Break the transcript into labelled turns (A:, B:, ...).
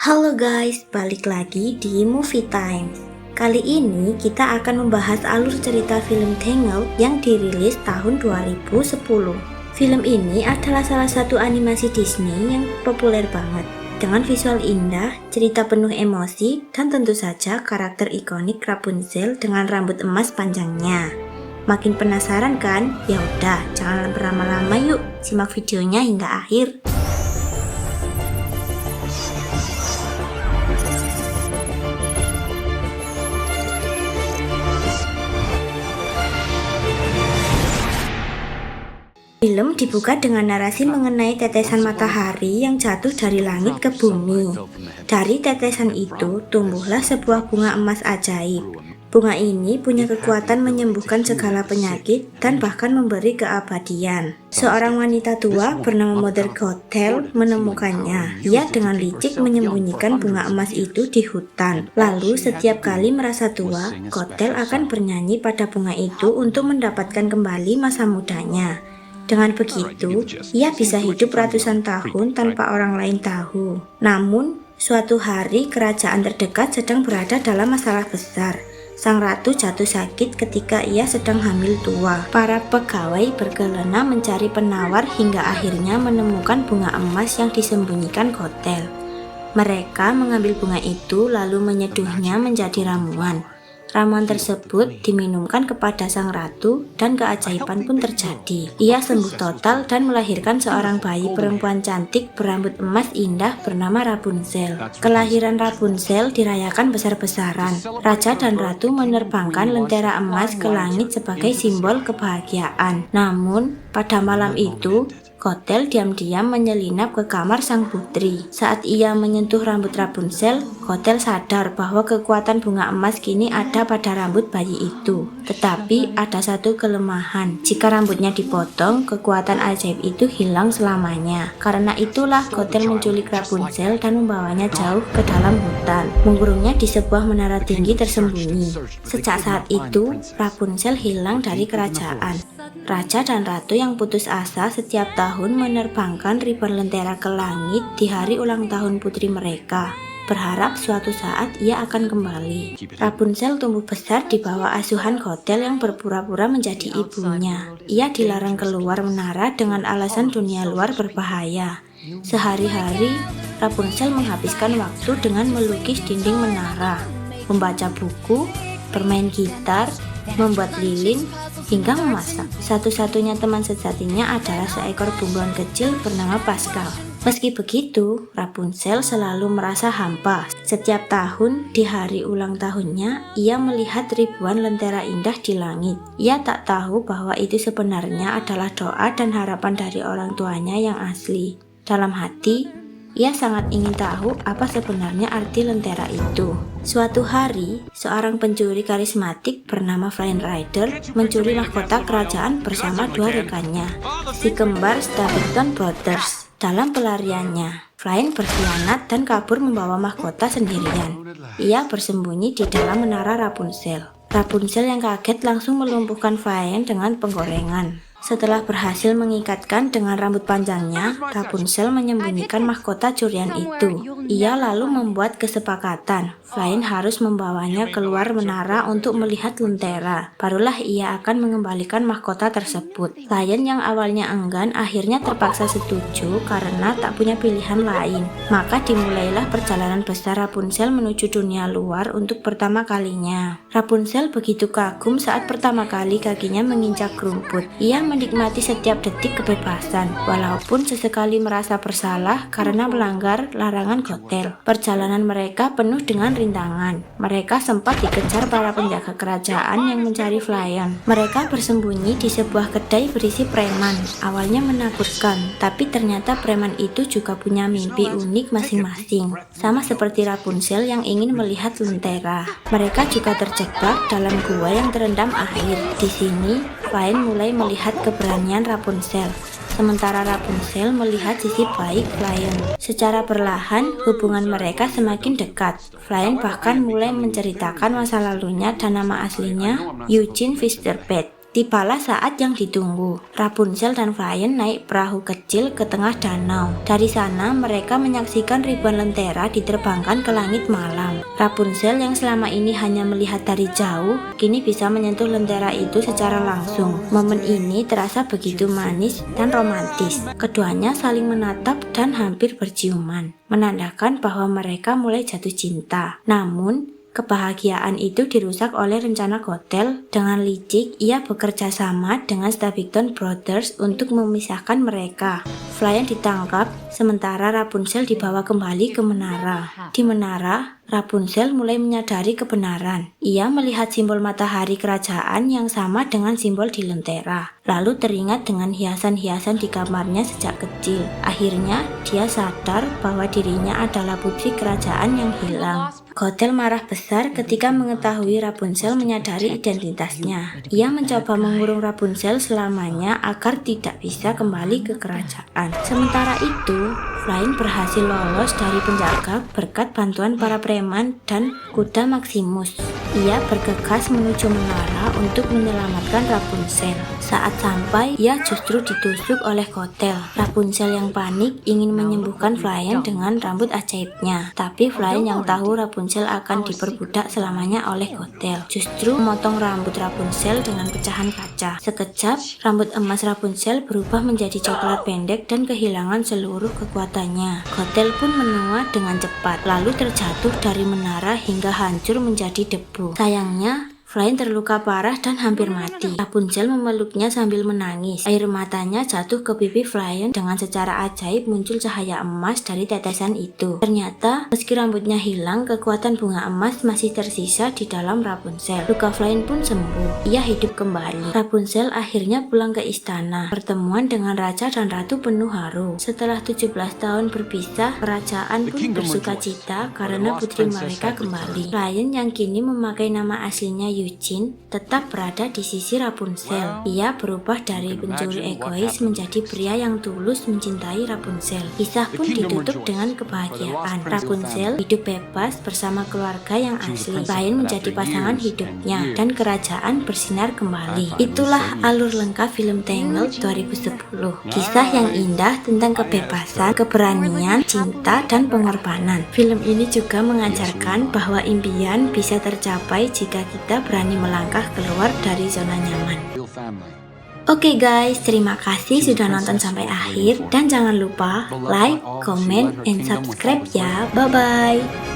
A: Halo guys, balik lagi di Movie Time. Kali ini kita akan membahas alur cerita film Tangled yang dirilis tahun 2010. Film ini adalah salah satu animasi Disney yang populer banget. Dengan visual indah, cerita penuh emosi, dan tentu saja karakter ikonik Rapunzel dengan rambut emas panjangnya. Makin penasaran kan? Ya udah, jangan berlama-lama yuk, simak videonya hingga akhir. Film dibuka dengan narasi mengenai tetesan matahari yang jatuh dari langit ke bumi. Dari tetesan itu tumbuhlah sebuah bunga emas ajaib. Bunga ini punya kekuatan menyembuhkan segala penyakit dan bahkan memberi keabadian. Seorang wanita tua bernama Mother Gothel menemukannya. Ia dengan licik menyembunyikan bunga emas itu di hutan. Lalu setiap kali merasa tua, Gothel akan bernyanyi pada bunga itu untuk mendapatkan kembali masa mudanya. Dengan begitu, ia bisa hidup ratusan tahun tanpa orang lain tahu. Namun, suatu hari kerajaan terdekat sedang berada dalam masalah besar. Sang ratu jatuh sakit ketika ia sedang hamil tua. Para pegawai berkelana mencari penawar hingga akhirnya menemukan bunga emas yang disembunyikan Gothel. Mereka mengambil bunga itu lalu menyeduhnya menjadi ramuan. Ramuan tersebut diminumkan kepada sang ratu dan keajaiban pun terjadi. Ia sembuh total dan melahirkan seorang bayi perempuan cantik berambut emas indah bernama Rapunzel. Kelahiran Rapunzel dirayakan besar-besaran. Raja dan ratu menerbangkan lentera emas ke langit sebagai simbol kebahagiaan. Namun, pada malam itu, Gothel diam-diam menyelinap ke kamar sang putri. Saat ia menyentuh rambut Rapunzel, Gothel sadar bahwa kekuatan bunga emas kini ada pada rambut bayi itu. Tetapi ada satu kelemahan. Jika rambutnya dipotong, kekuatan ajaib itu hilang selamanya. Karena itulah Gothel menculik Rapunzel dan membawanya jauh ke dalam hutan, mengurungnya di sebuah menara tinggi tersembunyi. Sejak saat itu, Rapunzel hilang dari kerajaan. Raja dan ratu yang putus asa setiap tahun menerbangkan ribuan lentera ke langit di hari ulang tahun putri mereka, berharap suatu saat ia akan kembali. Rapunzel tumbuh besar di bawah asuhan Gothel yang berpura-pura menjadi ibunya. Ia dilarang keluar menara dengan alasan dunia luar berbahaya. Sehari-hari, Rapunzel menghabiskan waktu dengan melukis dinding menara, membaca buku, bermain gitar, membuat lilin, hingga memasak. Satu-satunya teman sejatinya adalah seekor bunglon kecil bernama Pascal. Meski begitu, Rapunzel selalu merasa hampa. Setiap tahun, di hari ulang tahunnya, ia melihat ribuan lentera indah di langit. Ia tak tahu bahwa itu sebenarnya adalah doa dan harapan dari orang tuanya yang asli. Dalam hati, ia sangat ingin tahu apa sebenarnya arti lentera itu. Suatu hari, seorang pencuri karismatik bernama Flynn Rider mencuri mahkota kerajaan bersama dua rekannya, si kembar Stapleton Brothers. Dalam pelariannya, Flynn berkhianat dan kabur membawa mahkota sendirian. Ia bersembunyi di dalam menara Rapunzel. Rapunzel yang kaget langsung melumpuhkan Flynn dengan penggorengan. Setelah berhasil mengikatkan dengan rambut panjangnya, Rapunzel menyembunyikan mahkota curian itu. Ia lalu membuat kesepakatan. Flynn harus membawanya keluar menara untuk melihat lentera. Barulah ia akan mengembalikan mahkota tersebut. Flynn yang awalnya enggan akhirnya terpaksa setuju karena tak punya pilihan lain. Maka dimulailah perjalanan besar Rapunzel menuju dunia luar untuk pertama kalinya. Rapunzel begitu kagum saat pertama kali kakinya menginjak rumput. Ia menikmati setiap detik kebebasan, walaupun sesekali merasa bersalah karena melanggar larangan Gothel. Perjalanan mereka penuh dengan rintangan. Mereka sempat dikejar para penjaga kerajaan yang mencari Flynn. Mereka bersembunyi di sebuah kedai berisi preman. Awalnya menakutkan, tapi ternyata preman itu juga punya mimpi unik masing-masing, sama seperti Rapunzel yang ingin melihat lentera. Mereka juga terjebak dalam gua yang terendam air. Di sini, Flynn mulai melihat keberanian Rapunzel, sementara Rapunzel melihat sisi baik Flynn. Secara perlahan, hubungan mereka semakin dekat. Flynn bahkan mulai menceritakan masa lalunya dan nama aslinya Eugene Fisterbett. Tibalah saat yang ditunggu. Rapunzel dan Flynn naik perahu kecil ke tengah danau. Dari sana mereka menyaksikan ribuan lentera diterbangkan ke langit malam. Rapunzel yang selama ini hanya melihat dari jauh, kini bisa menyentuh lentera itu secara langsung. Momen ini terasa begitu manis dan romantis. Keduanya saling menatap dan hampir berciuman, menandakan bahwa mereka mulai jatuh cinta. Namun, kebahagiaan itu dirusak oleh rencana Gothel. Dengan licik, ia bekerja sama dengan Stubbington Brothers untuk memisahkan mereka. Flynn ditangkap, sementara Rapunzel dibawa kembali ke menara. Di menara, Rapunzel mulai menyadari kebenaran. Ia melihat simbol matahari kerajaan yang sama dengan simbol di lentera. Lalu teringat dengan hiasan-hiasan di kamarnya sejak kecil. Akhirnya, dia sadar bahwa dirinya adalah putri kerajaan yang hilang. Gothel marah besar ketika mengetahui Rapunzel menyadari identitasnya. Ia mencoba mengurung Rapunzel selamanya agar tidak bisa kembali ke kerajaan. Sementara itu, Flynn berhasil lolos dari penjaga berkat bantuan para preman dan kuda Maximus. Ia bergegas menuju menara untuk menyelamatkan Rapunzel. Saat sampai, ia justru ditusuk oleh Gothel. Rapunzel yang panik ingin menyembuhkan Flynn dengan rambut ajaibnya. Tapi Flynn yang tahu Rapunzel akan diperbudak selamanya oleh Gothel, justru memotong rambut Rapunzel dengan pecahan kaca. Sekejap, rambut emas Rapunzel berubah menjadi coklat pendek dan kehilangan seluruh kekuatannya. Gothel pun menua dengan cepat, lalu terjatuh dari menara hingga hancur menjadi debu. Sayangnya, Flynn terluka parah dan hampir mati. Rapunzel memeluknya sambil menangis. Air matanya jatuh ke pipi Flynn. Dengan secara ajaib muncul cahaya emas dari tetesan itu. Ternyata, meski rambutnya hilang, kekuatan bunga emas masih tersisa di dalam Rapunzel. Luka Flynn pun sembuh. Ia hidup kembali. Rapunzel akhirnya pulang ke istana. Pertemuan dengan raja dan ratu penuh haru. Setelah 17 tahun berpisah, kerajaan pun bersuka cita karena putri mereka kembali. Flynn yang kini memakai nama aslinya Eugene tetap berada di sisi Rapunzel. Ia berubah dari pencuri egois menjadi pria yang tulus mencintai Rapunzel. Kisah pun ditutup dengan kebahagiaan. Rapunzel hidup bebas bersama keluarga yang asli. Flynn menjadi pasangan hidupnya dan kerajaan bersinar kembali. Itulah alur lengkap film Tangled 2010. Kisah yang indah tentang kebebasan, keberanian, cinta, dan pengorbanan. Film ini juga mengajarkan bahwa impian bisa tercapai jika kita berani melangkah keluar dari zona nyaman. Oke guys, terima kasih sudah nonton sampai akhir dan jangan lupa like, comment, and subscribe ya. Bye bye.